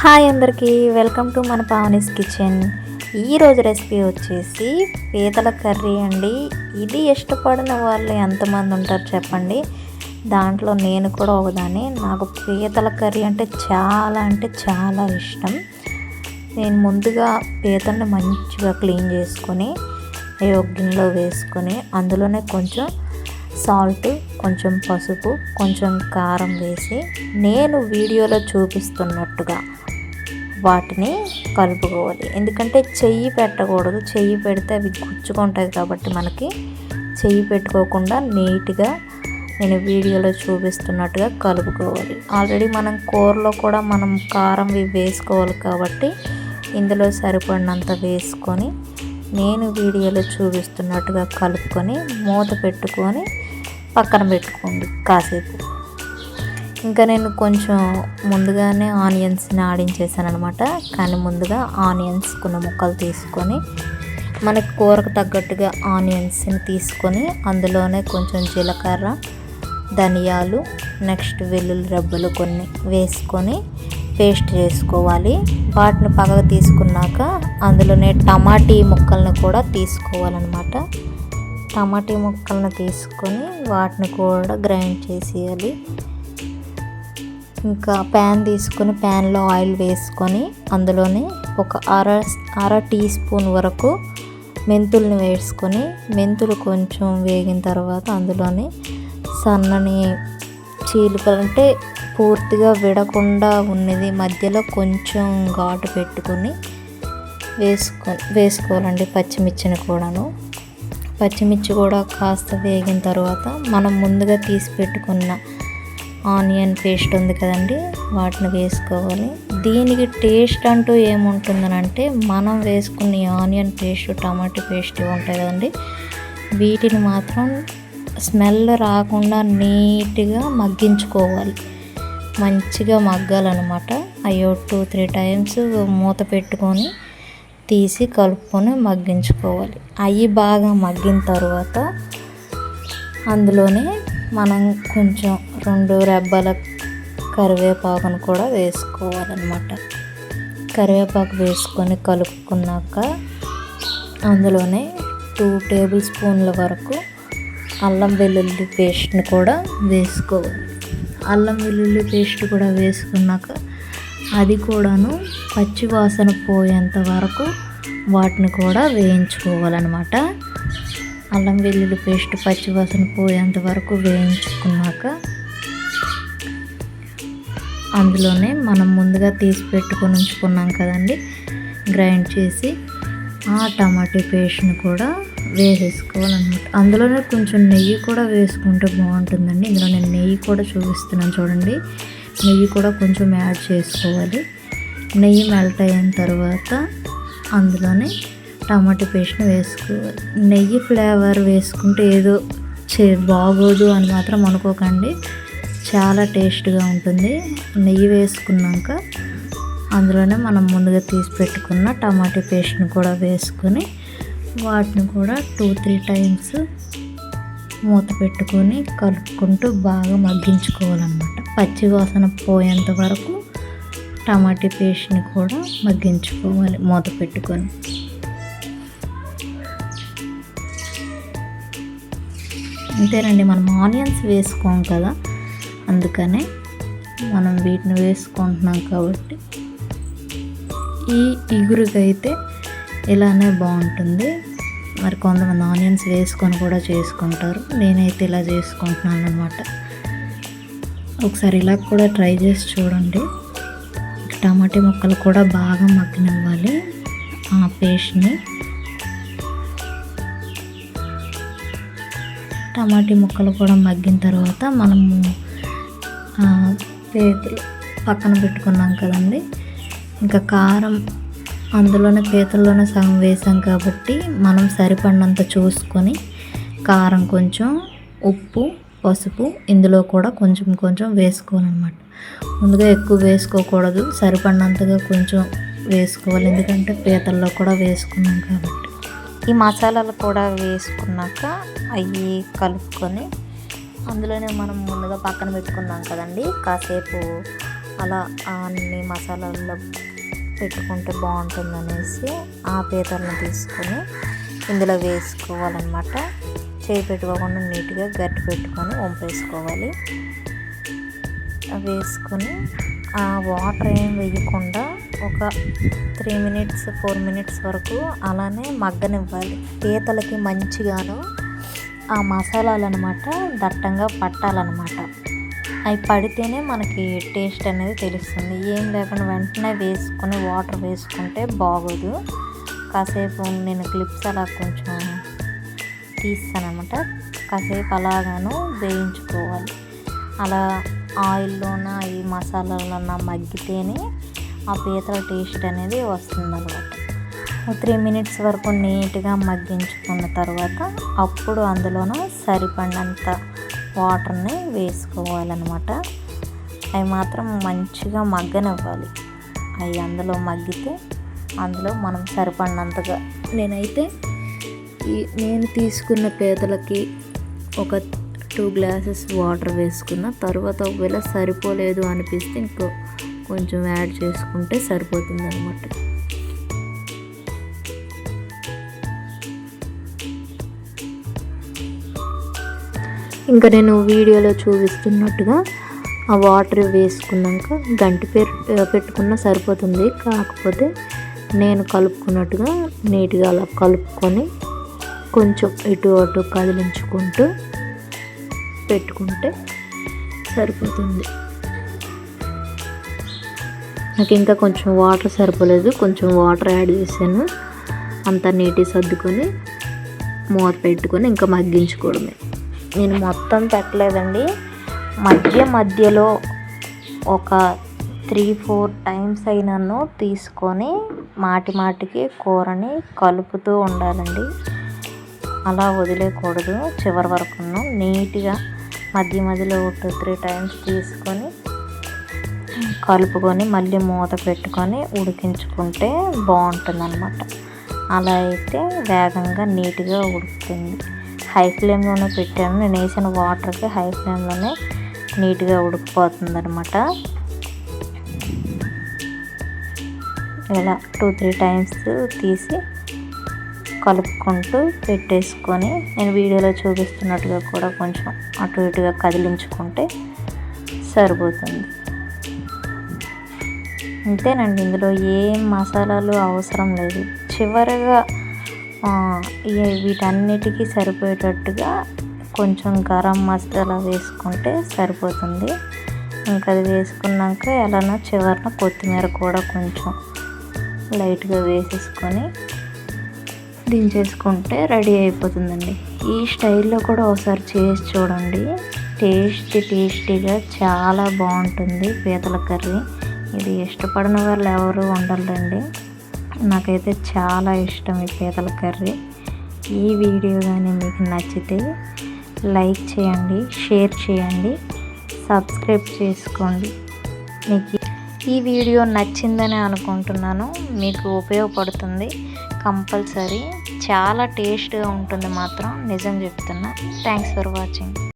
Hi అందరికీ, welcome to మన Pavani's kitchen. ఈరోజు రెసిపీ వచ్చేసి పీతల కర్రీ అండి. ఇది ఇష్టపడిన వాళ్ళు ఎంతమంది ఉంటారు చెప్పండి. దాంట్లో నేను కూడా ఒకదాన్ని. నాకు పీతల కర్రీ అంటే చాలా ఇష్టం. నేను ముందుగా పీతల్ని మంచిగా క్లీన్ చేసుకొని ఒక గిన్నెలో వేసుకొని అందులోనే కొంచెం సాల్ట్, కొంచెం పసుపు, కొంచెం కారం వేసి నేను వీడియోలో చూపిస్తున్నట్టుగా వాటిని కలుపుకోవాలి. ఎందుకంటే చెయ్యి పెట్టకూడదు, చెయ్యి పెడితే అవి గుచ్చుకుంటాయి కాబట్టి మనకి చెయ్యి పెట్టుకోకుండా నీట్గా నేను వీడియోలో చూపిస్తున్నట్టుగా కలుపుకోవాలి. ఆల్రెడీ మనం కూరలో కూడా మనం కారం వేసుకోవాలి కాబట్టి ఇందులో సరిపడినంత వేసుకొని నేను వీడియోలో చూపిస్తున్నట్టుగా కలుపుకొని మూత పెట్టుకొని పక్కన పెట్టుకోండి కాసేపు. ఇంకా నేను కొంచెం ముందుగానే ఆనియన్స్ని ఆడించేసాను అనమాట. కానీ ముందుగా ఆనియన్స్ కొన్ని ముక్కలు తీసుకొని మనకి కూరకు తగ్గట్టుగా ఆనియన్స్ని తీసుకొని అందులోనే కొంచెం జీలకర్ర, ధనియాలు, నెక్స్ట్ వెల్లుల్లి రెబ్బలు కొన్ని వేసుకొని పేస్ట్ చేసుకోవాలి. వాటిని పక్కకు తీసుకున్నాక అందులోనే టమాటీ ముక్కలను కూడా తీసుకోవాలన్నమాట. టమాటీ ముక్కలను తీసుకొని వాటిని కూడా గ్రైండ్ చేసేయాలి. ఇంకా ప్యాన్ తీసుకొని ప్యాన్లో ఆయిల్ వేసుకొని అందులోనే ఒక అర టీ స్పూన్ వరకు మెంతుల్ని వేసుకొని మెంతులు కొంచెం వేగిన తర్వాత అందులోనే సన్నని చీలికలు అంటే పూర్తిగా ఉన్నది మధ్యలో కొంచెం ఘాటు పెట్టుకొని వేసుకోవాలండి. పచ్చిమిర్చి కూడా కాస్త వేగిన తర్వాత మనం ముందుగా తీసి పెట్టుకున్న ఆనియన్ పేస్ట్ ఉంది కదండి, వాటిని వేసుకోవాలి. దీనికి టేస్ట్ అంటూ ఏముంటుందనంటే మనం వేసుకున్న ఆనియన్ పేస్ట్, టమాటో పేస్ట్ ఉంటాయి కదండి, వీటిని మాత్రం స్మెల్ రాకుండా నీట్గా మగ్గించుకోవాలి. మంచిగా మగ్గాలన్నమాట. అయ్యో 2-3 టైమ్స్ మూత పెట్టుకొని తీసి కలుపుకొని మగ్గించుకోవాలి. అవి బాగా మగ్గిన తర్వాత అందులోనే మనం కొంచెం 2 రెబ్బల కరివేపాకును కూడా వేసుకోవాలన్నమాట. కరివేపాకు వేసుకొని కలుపుకున్నాక అందులోనే 2 టేబుల్ స్పూన్ల వరకు అల్లం వెల్లుల్లి పేస్ట్ని కూడా వేసుకోవాలి. అల్లం వెల్లుల్లి పేస్ట్ కూడా వేసుకున్నాక అది కూడాను పచ్చి వాసన పోయేంత వరకు వాటిని కూడా వేయించుకోవాలన్నమాట. అల్లం వెల్లుల్లి పేస్ట్ పచ్చి వాసన పోయేంత వరకు వేయించుకున్నాక అందులోనే మనం ముందుగా తీసి పెట్టుకొని ఉంచుకున్నాం కదండి, గ్రైండ్ చేసి ఆ టమాటో పేస్ట్ని కూడా వేసేసుకోవాలన్నమాట. అందులోనే కొంచెం నెయ్యి కూడా వేసుకుంటే బాగుంటుందండి. ఇందులో నేను నెయ్యి కూడా చూపిస్తున్నాను చూడండి. నెయ్యి కూడా కొంచెం యాడ్ చేసుకోవాలి. నెయ్యి మెల్ట్ అయిన తర్వాత అందులోనే టమాటో పేస్ట్ని వేసుకోవాలి. నెయ్యి ఫ్లేవర్ వేసుకుంటే ఏదో బాగోదు అని మాత్రం అనుకోకండి, చాలా టేస్ట్గా ఉంటుంది. నెయ్యి వేసుకున్నాక అందులోనే మనం ముందుగా తీసి పెట్టుకున్న టమాటో పేస్ట్ని కూడా వేసుకొని వాటిని కూడా 2-3 టైమ్స్ మూత పెట్టుకొని కలుపుకుంటూ బాగా మగ్గించుకోవాలన్నమాట. పచ్చి వాసన పోయేంత వరకు టమాటో పేస్ట్ని కూడా మగ్గించుకోవాలి మూత పెట్టుకొని. అంతేనండి, మనం ఆనియన్స్ వేసుకోం కదా, అందుకనే మనం వీటిని వేసుకుంటున్నాం కాబట్టి ఈ ఇగురుకైతే ఇలానే బాగుంటుంది. మరి కొంతమంది ఆనియన్స్ వేసుకొని కూడా చేసుకుంటారు. నేనైతే ఇలా చేసుకుంటున్నాను అన్నమాట. ఒకసారి ఇలా కూడా ట్రై చేసి చూడండి. టమాటా ముక్కలు కూడా బాగా మగ్గనివ్వాలి ఆ పేస్ట్ని. టమాటా ముక్కలు కూడా మగ్గిన తర్వాత మనము పీతలు పక్కన పెట్టుకున్నాం కదండి, ఇంకా కారం అందులోనే పీతల్లోనే సగం వేసాం కాబట్టి మనం సరిపడినంత చూసుకొని కారం, కొంచెం ఉప్పు, పసుపు ఇందులో కూడా కొంచెం వేసుకోవాలన్నమాట. ముందుగా ఎక్కువ వేసుకోకూడదు, సరిపడినంతగా కొంచెం వేసుకోవాలి. ఎందుకంటే పీతల్లో కూడా వేసుకున్నాం కాబట్టి. ఈ మసాలాలు కూడా వేసుకున్నాక అవి కలుపుకొని అందులోనే మనం ముందుగా పక్కన పెట్టుకున్నాం కదండి, కాసేపు అలా అన్ని మసాలాల్లో పెట్టుకుంటే బాగుంటుందనేసి ఆ పీతలను తీసుకొని ఇందులో వేసుకోవాలన్నమాట. చేయి పెట్టుకోకుండా నీట్గా గట్టి పెట్టుకొని వంపేసుకోవాలి. వేసుకొని ఆ వాటర్ ఏం వేయకుండా ఒక 3 మినిట్స్ 4 మినిట్స్ వరకు అలానే మగ్గనివ్వాలి. పీతలకి మంచిగాను ఆ మసాలాలు అనమాట దట్టంగా పట్టాలన్నమాట. అవి పడితేనే మనకి టేస్ట్ అనేది తెలుస్తుంది. ఏం లేకుండా వెంటనే వేసుకొని వాటర్ వేసుకుంటే బాగోదు. కాసేపు నేను క్లిప్స్ అలా కొంచెం తీస్తానమాట. కాసేపు అలాగాను వేయించుకోవాలి. అలా ఆయిల్లోన ఈ మసాలాలన్నా మగ్గితేనే ఆ పీతల టేస్ట్ అనేది వస్తుందన్నమాట. 3 మినిట్స్ వరకు నీట్గా మగ్గించుకున్న తర్వాత అప్పుడు అందులోన సరిపడినంత వాటర్ని వేసుకోవాలన్నమాట. అవి మాత్రం మంచిగా మగ్గనివ్వాలి. అవి అందులో మగ్గితే అందులో మనం సరిపడినంతగా నేను తీసుకున్న పీతలకి ఒక 2 గ్లాసెస్ వాటర్ వేసుకున్న తర్వాత ఒకవేళ సరిపోలేదు అనిపిస్తే కొంచెం యాడ్ చేసుకుంటే సరిపోతుంది అనమాట. ఇంకా నేను వీడియోలో చూపిస్తున్నట్టుగా ఆ వాటర్ వేసుకున్నాక గంటి పెట్టుకున్న సరిపోతుంది. కాకపోతే నేను కలుపుకున్నట్టుగా నీట్గా అలా కలుపుకొని కొంచెం ఇటు అటు కదిలించుకుంటూ పెట్టుకుంటే సరిపోతుంది. నాకు ఇంకా కొంచెం వాటర్ సరిపోలేదు, కొంచెం వాటర్ యాడ్ చేశాను. అంతా నీట్గా సర్దుకొని మూత పెట్టుకొని ఇంకా మగ్గించుకోవడమే. నేను మొత్తం పెట్టలేదండి, మధ్యలో ఒక 3-4 టైమ్స్ అయినాను తీసుకొని మాటికి కూరని కలుపుతూ ఉండాలండి. అలా వదిలేయకూడదు. చివరి వరకు నీట్గా మధ్యలో 2-3 టైమ్స్ తీసుకొని కలుపుకొని మళ్ళీ మూత పెట్టుకొని ఉడికించుకుంటే బాగుంటుంది అన్నమాట. అలా అయితే వేగంగా నీట్గా ఉడుకుతుంది. హై ఫ్లేమ్లోనే పెట్టాను. నేను వేసిన వాటర్కి హై ఫ్లేమ్లోనే నీట్గా ఉడికిపోతుంది అనమాట. ఇలా 2-3 టైమ్స్ తీసి కలుపుకుంటూ పెట్టేసుకొని నేను వీడియోలో చూపిస్తున్నట్టుగా కూడా కొంచెం అటు ఇటుగా కదిలించుకుంటే సరిపోతుంది. అంతేనండి, ఇందులో ఏం మసాలాలు అవసరం లేదు. చివరగా వీటన్నిటికీ సరిపోయేటట్టుగా కొంచెం గరం మసాలా వేసుకుంటే సరిపోతుంది. ఇంకా అది వేసుకున్నాక ఎలానో చివరిన కొత్తిమీర కూడా కొంచెం లైట్గా వేసేసుకొని దించేసుకుంటే రెడీ అయిపోతుందండి. ఈ స్టైల్లో కూడా ఒకసారి చేసి చూడండి. టేస్టీగా చాలా బాగుంటుంది పీతల కర్రీ. ఇది ఇష్టపడిన వాళ్ళు ఎవరు ఉండరండి. నాకైతే చాలా ఇష్టం ఈ పీతల కర్రీ. ఈ వీడియో కానీ మీకు నచ్చితే లైక్ చేయండి, షేర్ చేయండి, సబ్స్క్రైబ్ చేసుకోండి. మీకు ఈ వీడియో నచ్చిందని అనుకుంటున్నాను. మీకు ఉపయోగపడుతుంది కంపల్సరీ. చాలా టేస్ట్గా ఉంటుంది మాత్రం, నిజం చెప్తున్నా. Thanks for watching.